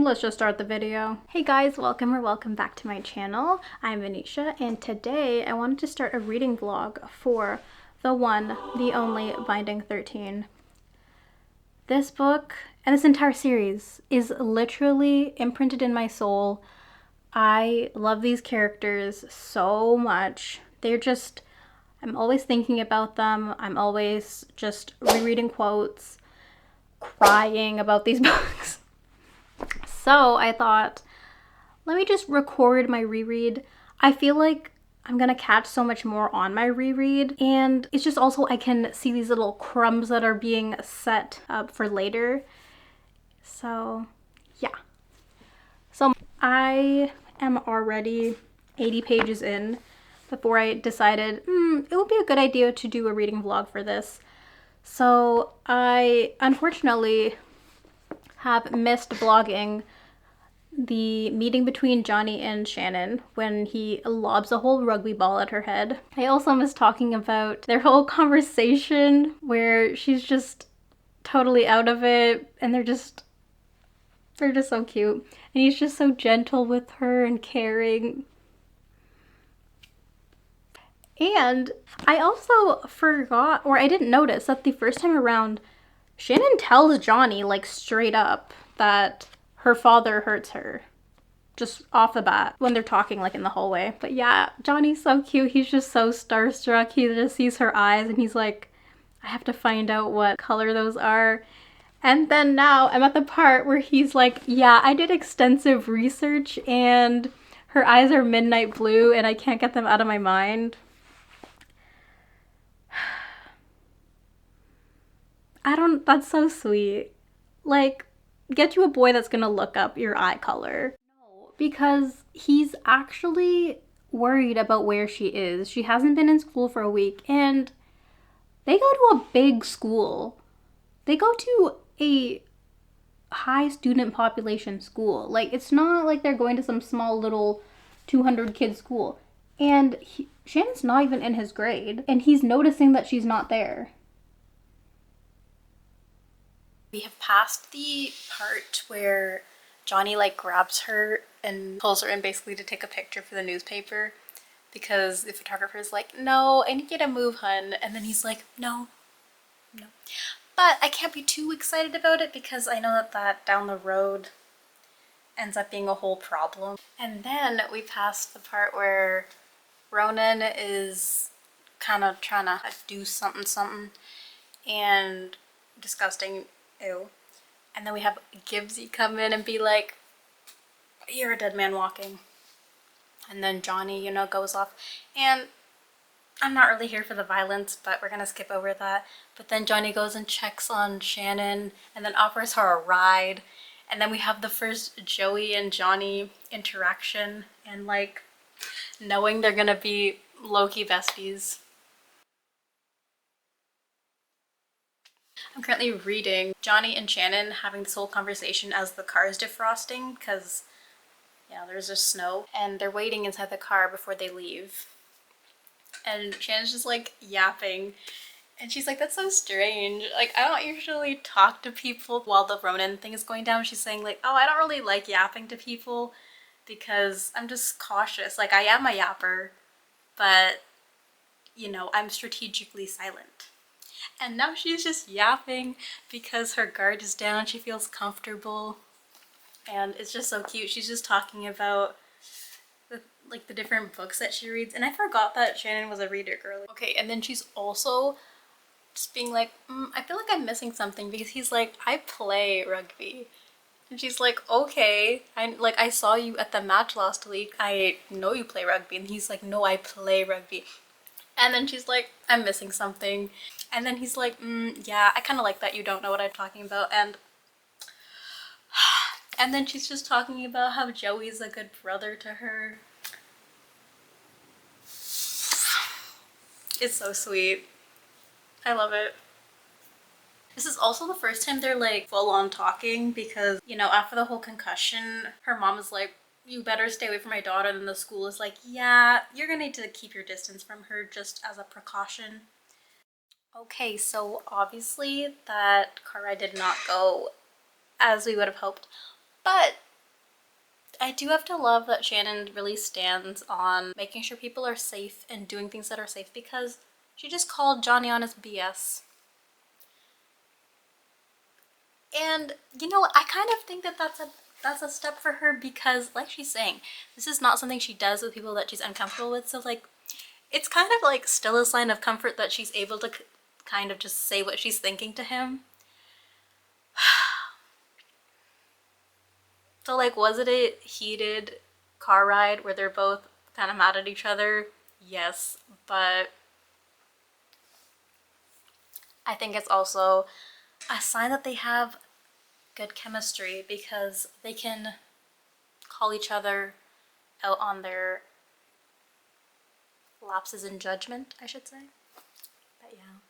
let's just start the video. Hey guys, welcome back to my channel. I'm Venetia, and today I wanted to start a reading vlog for the one, the only Binding 13. This book, and this entire series, is literally imprinted in my soul. I love these characters so much. I'm always thinking about them. I'm always just rereading quotes, crying about these books. So I thought, let me just record my reread. I feel like I'm gonna catch so much more on my reread, and it's just also I can see these little crumbs that are being set up for later. So yeah. So I am already 80 pages in before I decided it would be a good idea to do a reading vlog for this. So I unfortunately have missed vlogging the meeting between Johnny and Shannon when he lobs a whole rugby ball at her head. I also miss talking about their whole conversation where she's just totally out of it and they're just so cute. And he's just so gentle with her and caring. And I also forgot, or I didn't notice, that the first time around, Shannon tells Johnny, like, straight up that her father hurts her. Just off the bat when they're talking, like, in the hallway. But yeah, Johnny's so cute. He's just so starstruck. He just sees her eyes and he's like, I have to find out what color those are. And then now I'm at the part where he's like, yeah, I did extensive research and her eyes are midnight blue and I can't get them out of my mind. That's so sweet. Like, get you a boy that's gonna look up your eye color. No, because he's actually worried about where she is. She hasn't been in school for a week, and they go to a big school. They go to a high student population school. Like, it's not like they're going to some small little 200 kid school. And Shannon's not even in his grade, and he's noticing that she's not there. We have passed the part where Johnny like grabs her and pulls her in basically to take a picture for the newspaper because the photographer is like, no, I need you to move, hun. And then he's like, no. But I can't be too excited about it because I know that down the road ends up being a whole problem. And then we passed the part where Ronan is kind of trying to do something and disgusting. Ew. And then we have Gibbsy come in and be like, you're a dead man walking. And then Johnny, goes off. And I'm not really here for the violence, but we're gonna skip over that. But then Johnny goes and checks on Shannon and then offers her a ride. And then we have the first Joey and Johnny interaction and like knowing they're gonna be low-key besties. I'm currently reading Johnny and Shannon having this whole conversation as the car is defrosting because, there's just snow and they're waiting inside the car before they leave. And Shannon's just like yapping and she's like, that's so strange. Like, I don't usually talk to people while the Ronan thing is going down. She's saying like, oh, I don't really like yapping to people because I'm just cautious. Like, I am a yapper, but, I'm strategically silent. And now she's just yapping because her guard is down. She feels comfortable. And it's just so cute. She's just talking about the different books that she reads. And I forgot that Shannon was a reader girl. Okay, and then she's also just being like, I feel like I'm missing something because he's like, I play rugby. And she's like, okay. I saw you at the match last week. I know you play rugby. And he's like, no, I play rugby. And then she's like, I'm missing something. And then he's like, yeah, I kind of like that you don't know what I'm talking about. And then she's just talking about how Joey's a good brother to her. It's so sweet. I love it. This is also the first time they're like full on talking because, after the whole concussion, her mom is like, you better stay away from my daughter. And the school is like, yeah, you're gonna need to keep your distance from her just as a precaution. Okay, so obviously that car ride did not go as we would have hoped, but I do have to love that Shannon really stands on making sure people are safe and doing things that are safe, because she just called Johnny on his BS. And you know, I kind of think that that's a step for her, because like she's saying, this is not something she does with people that she's uncomfortable with. So like, it's kind of like still a sign of comfort that she's able to kind of just say what she's thinking to him. So like, was it a heated car ride where they're both kind of mad at each other? Yes, but I think it's also a sign that they have good chemistry, because they can call each other out on their lapses in judgment, I should say. But yeah.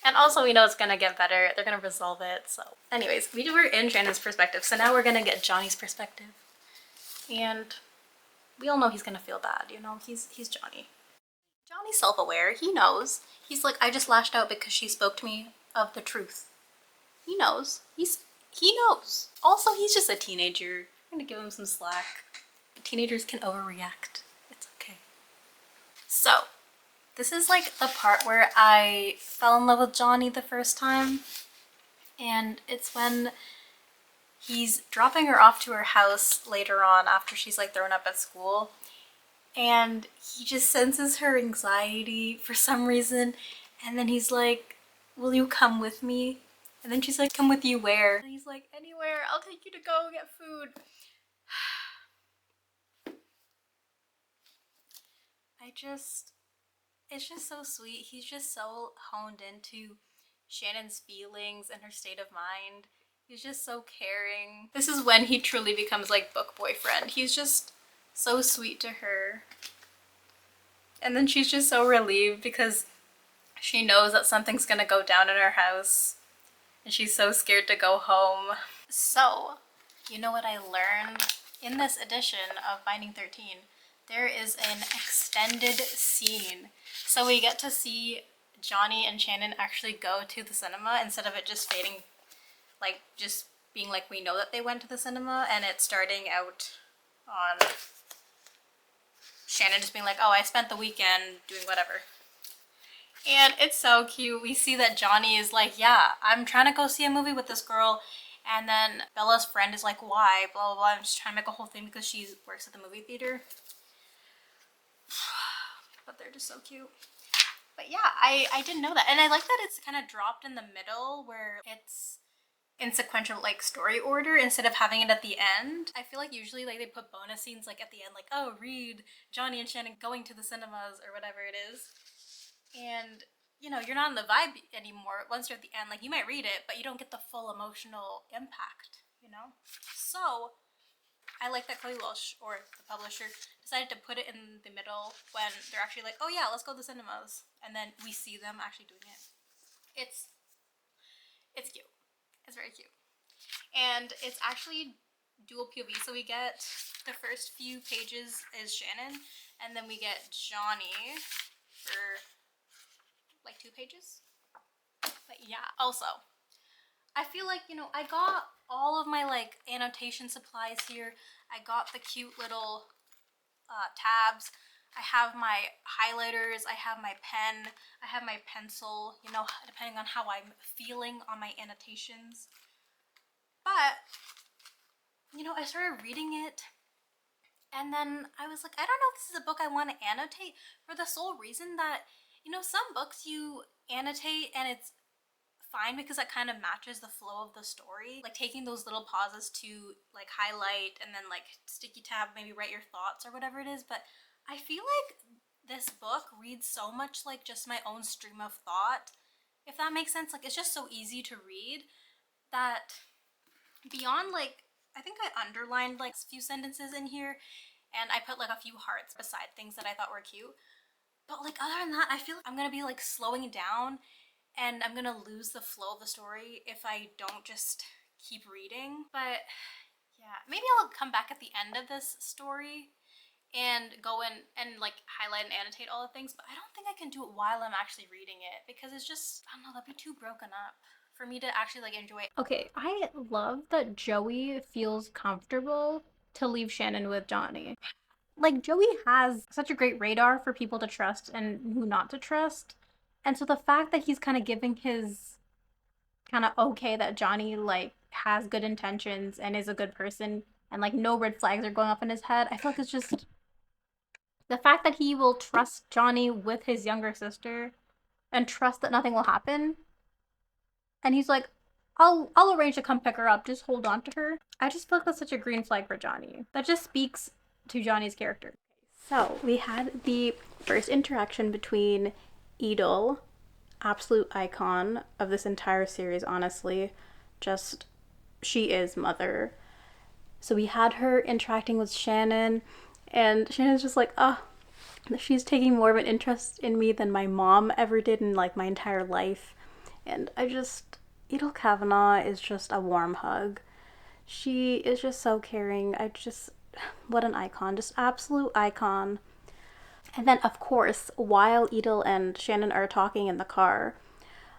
And also, we know it's gonna get better. They're gonna resolve it. So anyways, we were in Shannon's perspective, so now we're gonna get Johnny's perspective. And we all know he's gonna feel bad, you know? He's Johnny. Johnny's self-aware. He knows. He's like, I just lashed out because she spoke to me of the truth. He knows. He knows. Also, he's just a teenager. I'm gonna give him some slack. Teenagers can overreact. It's okay. So, this is like the part where I fell in love with Johnny the first time. And it's when he's dropping her off to her house later on after she's like thrown up at school. And he just senses her anxiety for some reason. And then he's like, will you come with me? And then she's like, come with you where? And he's like, anywhere, I'll take you to go get food. It's just so sweet. He's just so honed into Shannon's feelings and her state of mind. He's just so caring. This is when he truly becomes like book boyfriend. He's just so sweet to her. And then she's just so relieved because she knows that something's gonna go down in her house. And she's so scared to go home. So, you know what I learned? In this edition of Binding 13, there is an extended scene. So we get to see Johnny and Shannon actually go to the cinema instead of it just fading, like just being like we know that they went to the cinema, and it's starting out on Shannon just being like, oh, I spent the weekend doing whatever. And it's so cute. We see that Johnny is like, yeah, I'm trying to go see a movie with this girl. And then Bella's friend is like, why? Blah, blah, blah. I'm just trying to make a whole thing because she works at the movie theater. But they're just so cute. But yeah, I didn't know that. And I like that it's kind of dropped in the middle where it's in sequential like story order instead of having it at the end. I feel like usually like they put bonus scenes like at the end, like, oh, read Johnny and Shannon going to the cinemas or whatever it is. And you know, you're not in the vibe anymore once you're at the end. Like, you might read it, but you don't get the full emotional impact, you know? So I like that Chloe Welsh, or the publisher, decided to put it in the middle when they're actually like, oh yeah, let's go to the cinemas. And then we see them actually doing it. It's cute. It's very cute. And it's actually dual POV. So we get the first few pages is Shannon, and then we get Johnny for like 2 pages. But yeah, also, I feel like, you know, I got all of my like annotation supplies here. I got the cute little tabs. I have my highlighters, I have my pen, I have my pencil, you know, depending on how I'm feeling on my annotations. But, you know, I started reading it, and then I was like, I don't know if this is a book I want to annotate, for the sole reason that, you know, some books you annotate and it's fine because that kind of matches the flow of the story, like taking those little pauses to like highlight and then like sticky tab, maybe write your thoughts or whatever it is. But I feel like this book reads so much like just my own stream of thought, if that makes sense. Like, it's just so easy to read that beyond like, I think I underlined like a few sentences in here and I put like a few hearts beside things that I thought were cute. But like, other than that, I feel like I'm gonna be like slowing down and I'm gonna lose the flow of the story if I don't just keep reading. But yeah, maybe I'll come back at the end of this story and go in and like highlight and annotate all the things, but I don't think I can do it while I'm actually reading it because it's just, I don't know, that'd be too broken up for me to actually like enjoy it. Okay, I love that Joey feels comfortable to leave Shannon with Johnny. Like, Joey has such a great radar for people to trust and who not to trust. And so the fact that he's kind of giving his kind of okay that Johnny, like, has good intentions and is a good person and, like, no red flags are going off in his head, I feel like it's just the fact that he will trust Johnny with his younger sister and trust that nothing will happen. And he's like, I'll arrange to come pick her up. Just hold on to her. I just feel like that's such a green flag for Johnny. That just speaks to Johnny's character. So we had the first interaction between Edel, absolute icon of this entire series, honestly. Just, she is mother. So we had her interacting with Shannon, and Shannon's just like, oh, she's taking more of an interest in me than my mom ever did in, like, my entire life. And Edel Kavanaugh is just a warm hug. She is just so caring. What an icon. Just absolute icon. And then, of course, while Edel and Shannon are talking in the car,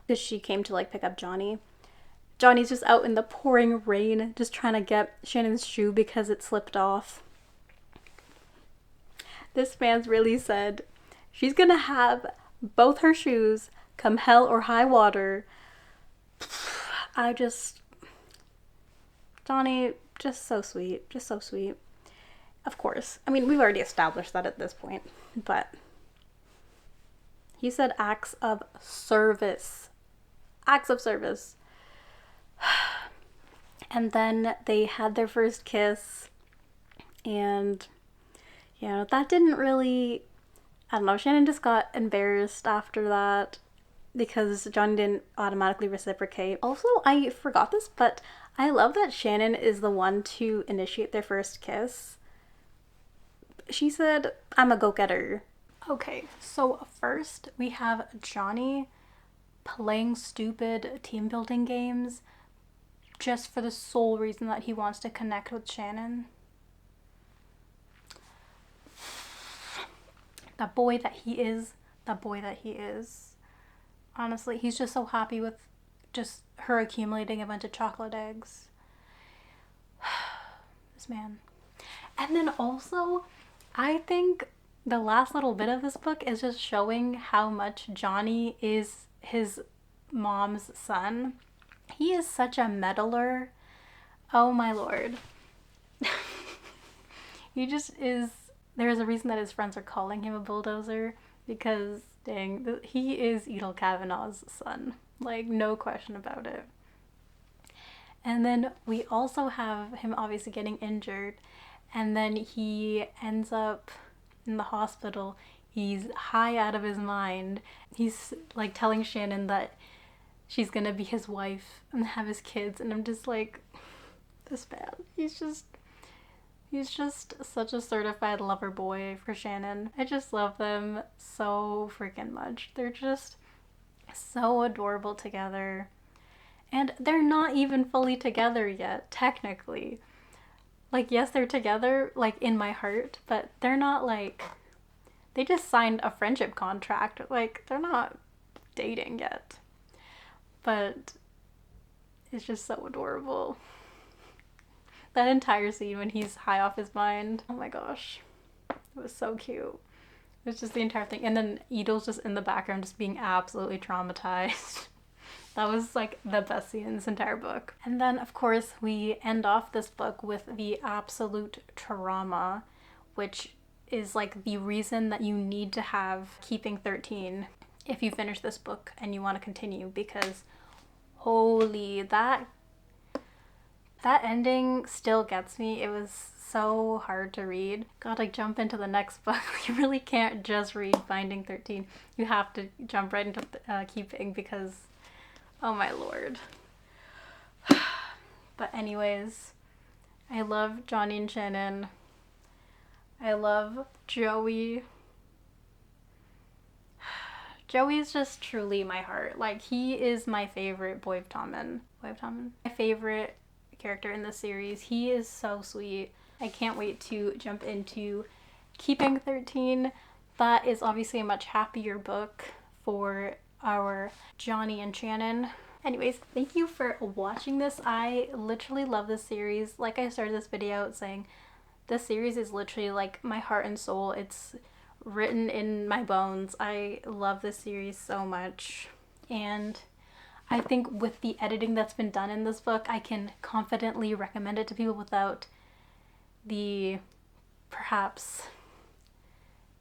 because she came to, like, pick up Johnny, Johnny's just out in the pouring rain, just trying to get Shannon's shoe because it slipped off. This man's really said, she's gonna have both her shoes come hell or high water. Johnny, just so sweet. Just so sweet. Of course. I mean, we've already established that at this point, but he said acts of service. Acts of service. And then they had their first kiss, and, you know, that didn't really, I don't know, Shannon just got embarrassed after that because Johnny didn't automatically reciprocate. Also, I forgot this, but I love that Shannon is the one to initiate their first kiss. She said, I'm a go-getter. Okay, so first we have Johnny playing stupid team building games just for the sole reason that he wants to connect with Shannon. That boy that he is. Honestly, he's just so happy with just her accumulating a bunch of chocolate eggs. This man. And then also, I think the last little bit of this book is just showing how much Johnny is his mom's son. He is such a meddler. Oh my lord. He just is. There's a reason that his friends are calling him a bulldozer, because dang, he is Edel Kavanaugh's son. Like, no question about it. And then we also have him obviously getting injured, and then he ends up in the hospital. He's high out of his mind. He's like telling Shannon that she's gonna be his wife and have his kids, and I'm just like, this man, he's just such a certified lover boy for Shannon. I just love them so freaking much. They're just so adorable together. And they're not even fully together yet, technically. Like, yes, they're together, like, in my heart, but they're not, like, they just signed a friendship contract. Like, they're not dating yet. But it's just so adorable. That entire scene when he's high off his mind. Oh my gosh. It was so cute. It was just the entire thing. And then Edel's just in the background just being absolutely traumatized. That was like the best scene in this entire book. And then, of course, we end off this book with the absolute trauma, which is like the reason that you need to have Keeping 13 if you finish this book and you want to continue, because holy, that ending still gets me. It was so hard to read. Gotta jump into the next book. You really can't just read Finding 13. You have to jump right into Keeping, because oh my lord. But anyways, I love Johnny and Shannon. I love Joey. Joey is just truly my heart. Like, he is my favorite boy of Tommen. My favorite character in the series. He is so sweet. I can't wait to jump into Keeping 13. That is obviously a much happier book for our Johnny and Shannon. Anyways, thank you for watching this. I literally love this series. Like I started this video out saying, This series is literally like my heart and soul. It's written in my bones. I love this series so much. And I think with the editing that's been done in this book, I can confidently recommend it to people without the perhaps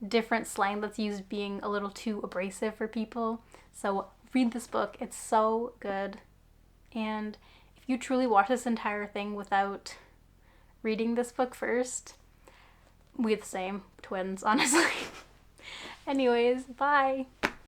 different slang that's used being a little too abrasive for people. So read this book. It's so good. And if you truly watch this entire thing without reading this book first, we the same twins, honestly. Anyways, bye.